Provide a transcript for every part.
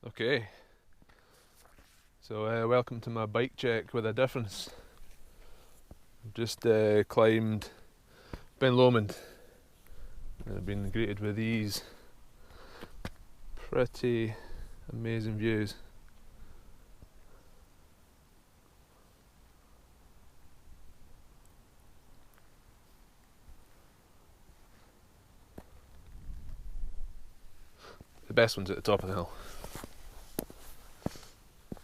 Okay, so welcome to my bike check with a difference. I've just climbed Ben Lomond and I've been greeted with these pretty amazing views. The best one's at the top of the hill.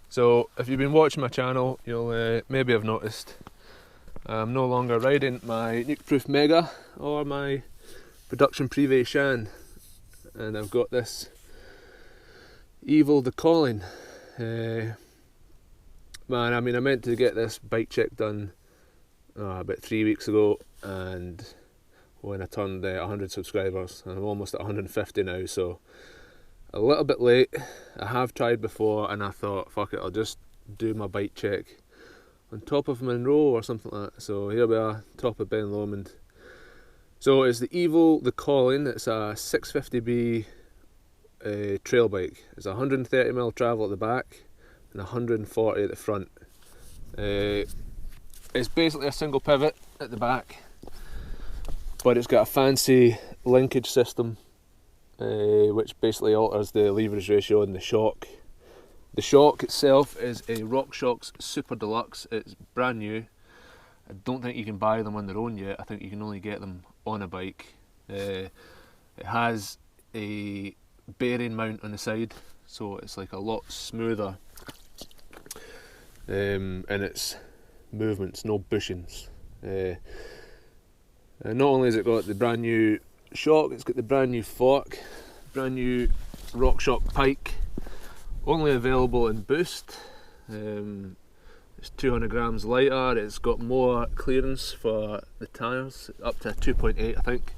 So if you've been watching my channel, you'll maybe have noticed I'm no longer riding my Nuke-Proof Mega or my Production Privé Shan, and I've got this Evil the Calling. Man, I meant to get this bike check done about 3 weeks ago, and when I turned 100 subscribers, and I'm almost at 150 now, so a little bit late. I have tried before and I thought, fuck it, I'll just do my bike check on top of Monroe or something like that. So here we are, top of Ben Lomond. So it's the Evil the Calling. It's a 650B trail bike. It's 130mm travel at the back and 140 at the front. It's basically a single pivot at the back, but it's got a fancy linkage system, which basically alters the leverage ratio and the shock. The shock itself is a RockShox Super Deluxe. It's brand new. I don't think you can buy them on their own yet. I think you can only get them on a bike. It has a bearing mount on the side, so it's like a lot smoother in its movements, no bushings. And not only has it got the brand new shock, it's got the brand new fork, brand new RockShox pike, only available in Boost. It's 200 grams lighter. It's got more clearance for the tyres, up to 2.8 I think.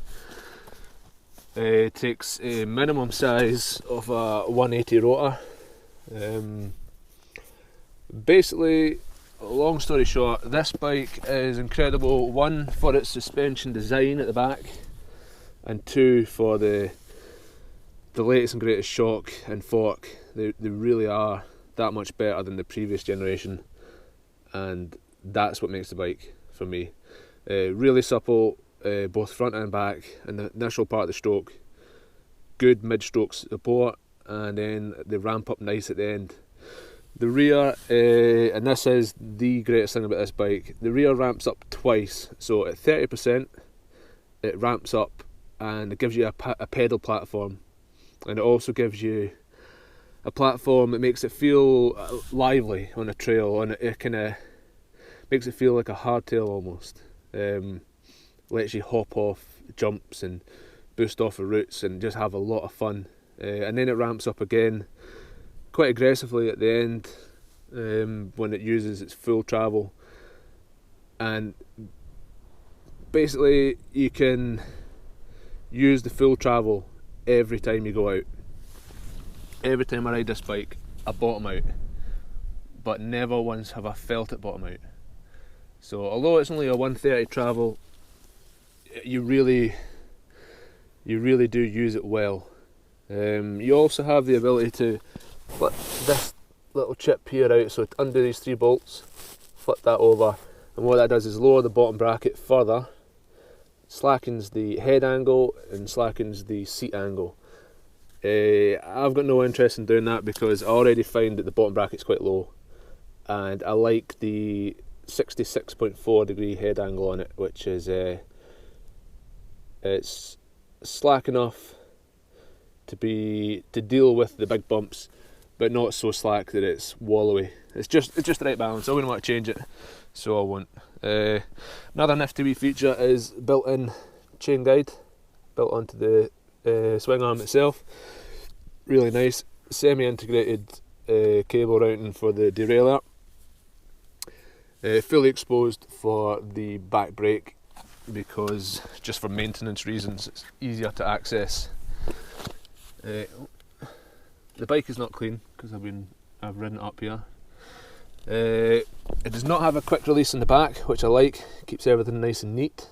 It takes a minimum size of a 180 rotor. Basically, long story short, this bike is incredible. One, for its suspension design at the back, and two, for the latest and greatest shock and fork. They really are that much better than the previous generation, and that's what makes the bike for me. Really supple, both front and back, and the initial part of the stroke. Good mid-stroke support, and then they ramp up nice at the end. The rear, and this is the greatest thing about this bike, the rear ramps up twice. So at 30% it ramps up and it gives you a pedal platform, and it also gives you a platform that makes it feel lively on a trail, and it kind of makes it feel like a hardtail almost. Lets you hop off jumps and boost off the roots and just have a lot of fun. And then it ramps up again quite aggressively at the end, when it uses its full travel. And basically you can use the full travel every time you go out. Every time I ride this bike, I bottom out, but never once have I felt it bottom out. So although it's only a 130 travel, you really do use it well. You also have the ability to flip this little chip here out, so undo these 3 bolts, flip that over, and what that does is lower the bottom bracket further, slackens the head angle and slackens the seat angle. I've got no interest in doing that because I already find that the bottom bracket's quite low, and I like the 66.4 degree head angle on it, which is it's slack enough to deal with the big bumps, but not so slack that it's wallowy. It's just the right balance. I wouldn't want to change it, so I won't. Another nifty wee feature is built-in chain guide, built onto the swing arm itself. Really nice. Semi-integrated cable routing for the derailleur. Fully exposed for the back brake, because just for maintenance reasons it's easier to access. The bike is not clean because I've ridden it up here. It does not have a quick release in the back, which I like. Keeps everything nice and neat.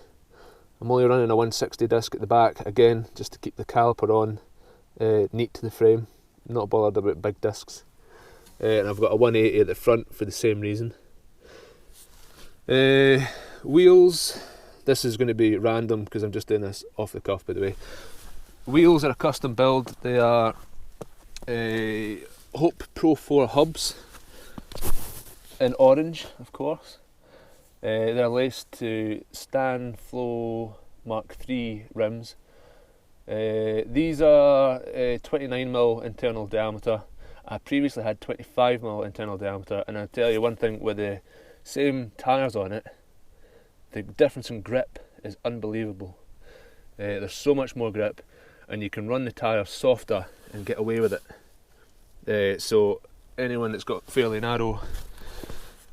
I'm only running a 160 disc at the back, again just to keep the caliper on, neat to the frame. not bothered about big discs. And I've got a 180 at the front for the same reason. Wheels, this is going to be random because I'm just doing this off the cuff, by the way. Wheels are a custom build. They are Hope Pro 4 hubs in orange, of course. They're laced to Stan Flow Mark III rims. These are 29mm internal diameter. I previously had 25mm internal diameter, and I'll tell you one thing, with the same tyres on it, the difference in grip is unbelievable. There's so much more grip, and you can run the tyre softer and get away with it. So anyone that's got fairly narrow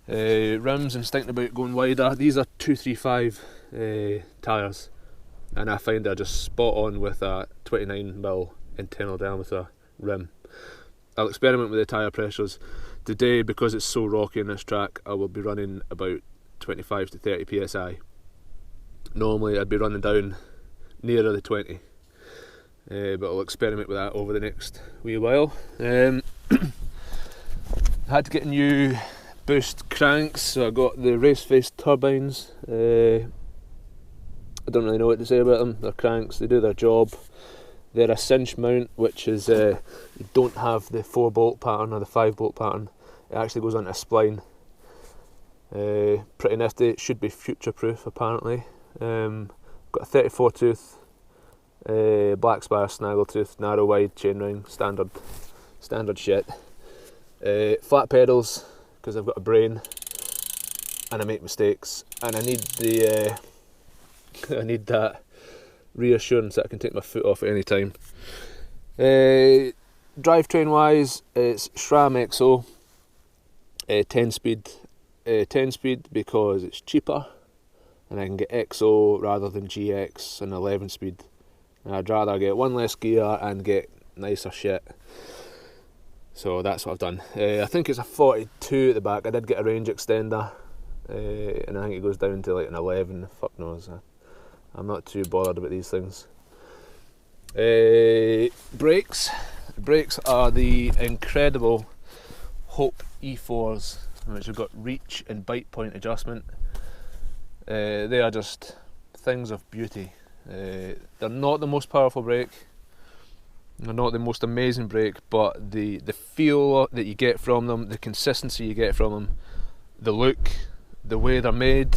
rims and thinking about going wider, these are 235 tyres, and I find they're just spot on with a 29mm internal diameter rim. I'll experiment with the tyre pressures. Today, because it's so rocky in this track, I will be running about 25 to 30 psi. Normally I'd be running down nearer the 20, but I'll experiment with that over the next wee while. I had to get new boost cranks, so I got the race face turbines. I don't really know what to say about them. They're cranks, they do their job. They're a cinch mount, which is you don't have the 4-bolt pattern or the 5-bolt pattern. It actually goes onto a spline. Pretty nifty. It should be future proof apparently. Got a 34 tooth black spire snaggle tooth, narrow wide chain ring, standard shit. Flat pedals because I've got a brain and I make mistakes, and I need the I need that reassurance that I can take my foot off at any time. Drivetrain wise, it's SRAM XO 10 speed. 10 speed because it's cheaper and I can get XO rather than GX and 11 speed. And I'd rather get one less gear and get nicer shit. So that's what I've done. I think it's a 42 at the back. I did get a range extender, and I think it goes down to like an 11. Fuck knows. I'm not too bothered about these things. Brakes. The brakes are the incredible Hope E4s, which have got reach and bite point adjustment. They are just things of beauty. They're not the most powerful brake. They're not the most amazing brake, but the feel that you get from them, the consistency you get from them, the look, the way they're made,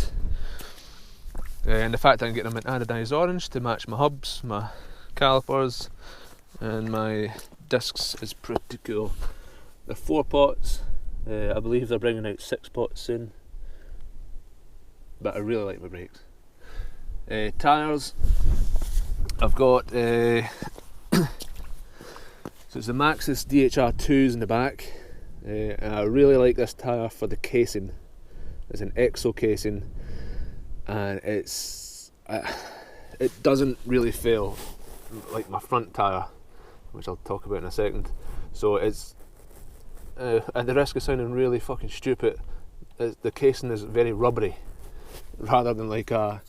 and the fact that I'm getting them in anodised orange to match my hubs, my calipers, and my discs is pretty cool. They're 4 pots. I believe they're bringing out 6 pots soon, but I really like my brakes. Tyres, I've got so it's the Maxxis DHR2s in the back, and I really like this tyre for the casing. It's an EXO casing, and it doesn't really fail like my front tyre, which I'll talk about in a second. So it's at the risk of sounding really fucking stupid, the casing is very rubbery rather than like a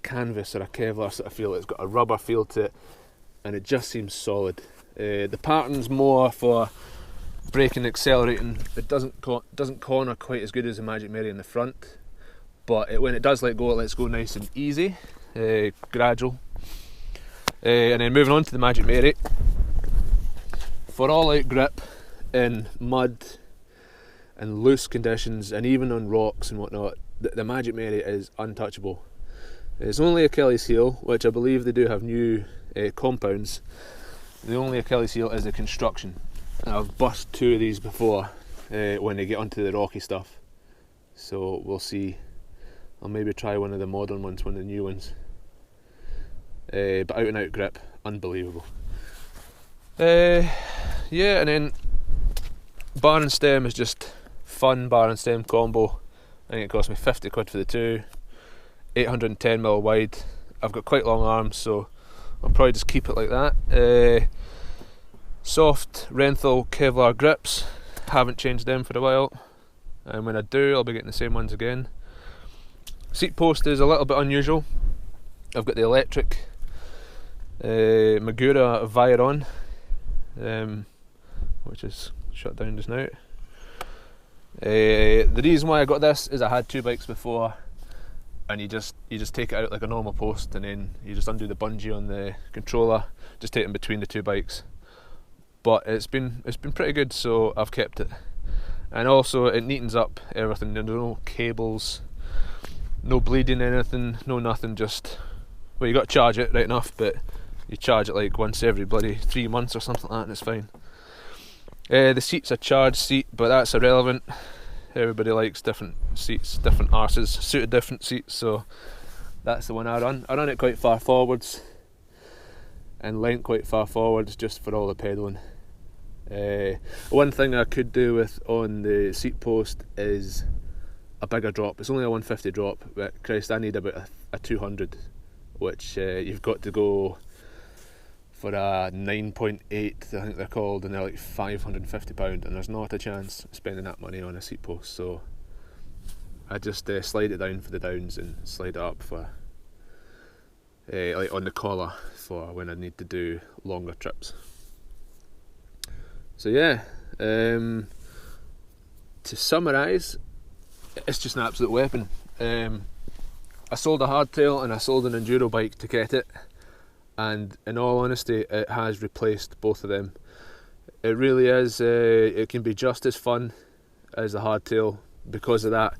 canvas or a Kevlar sort of feel. It's got a rubber feel to it, and it just seems solid. The pattern's more for braking and accelerating. It doesn't corner quite as good as the Magic Mary in the front, but when it does let go, it lets go nice and easy, gradual. And then moving on to the Magic Mary, for all out grip in mud and loose conditions, and even on rocks and whatnot, the Magic Mary is untouchable. It's only Achilles heel, which I believe they do have new compounds. The only Achilles heel is the construction. I've bust 2 of these before when they get onto the rocky stuff, so we'll see. I'll maybe try one of the modern ones, one of the new ones. But out and out grip, unbelievable. Yeah, and then bar and stem is just fun. Bar and stem combo. I think it cost me 50 quid for the 2. 810mm wide. I've got quite long arms, so I'll probably just keep it like that. Soft Renthal Kevlar grips, haven't changed them for a while, and when I do, I'll be getting the same ones again. Seat post is a little bit unusual. I've got the electric Magura Viron. which is shut down just now. The reason why I got this is I had two bikes before, and you just take it out like a normal post, and then you just undo the bungee on the controller, just take it in between the two bikes. But it's been pretty good, so I've kept it. And also it neatens up everything. There's no cables, no bleeding, anything, no nothing. Just, well, you got to charge it right enough, but you charge it like once every bloody 3 months or something like that, and it's fine. The seat's a charged seat, but that's irrelevant. Everybody likes different seats, different arses suited different seats, so that's the one I run. I run it quite far forwards and leant quite far forwards just for all the pedalling. One thing I could do with on the seat post is a bigger drop. It's only a 150 drop, but Christ, I need about a 200, which you've got to go for a 9.8, I think they're called, and they're like £550, and there's not a chance spending that money on a seat post. So I just slide it down for the downs and slide it up for like on the collar for when I need to do longer trips. So yeah, to summarise, it's just an absolute weapon. I sold a hardtail and I sold an enduro bike to get it, and in all honesty it has replaced both of them. It really is. It can be just as fun as the hardtail because of that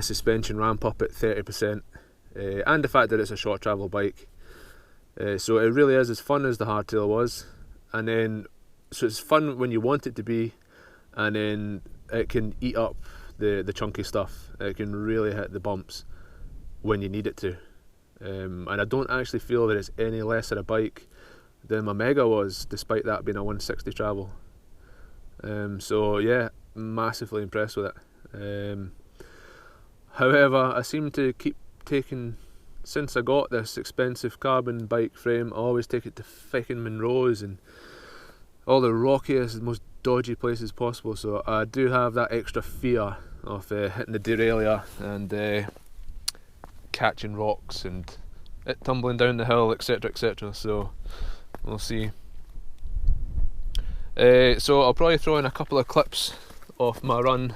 suspension ramp up at 30%, and the fact that it's a short travel bike. So it really is as fun as the hardtail was, and then so it's fun when you want it to be, and then it can eat up the chunky stuff. It can really hit the bumps when you need it to. And I don't actually feel that it's any less of a bike than my Mega was, despite that being a 160 travel. So yeah, massively impressed with it. However, I seem to keep taking, since I got this expensive carbon bike frame, I always take it to fucking Monroe's and all the rockiest and most dodgy places possible. So I do have that extra fear of hitting the derailleur and catching rocks and it tumbling down the hill, etc, etc. So we'll see. So I'll probably throw in a couple of clips of my run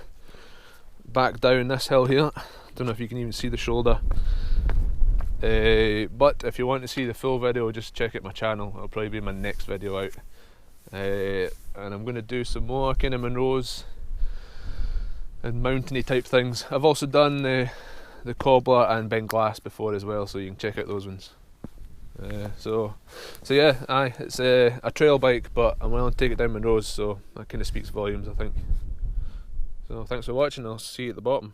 back down this hill here. Don't know if you can even see the shoulder, but if you want to see the full video, just check out my channel. It'll probably be my next video out. And I'm going to do some more kind of Monroe's and mountainy type things. I've also done the Cobbler and Ben Glass before as well, so you can check out those ones. So yeah, it's a trail bike, but I'm willing to take it down Monroe's, so that kind of speaks volumes, I think. So thanks for watching. I'll see you at the bottom.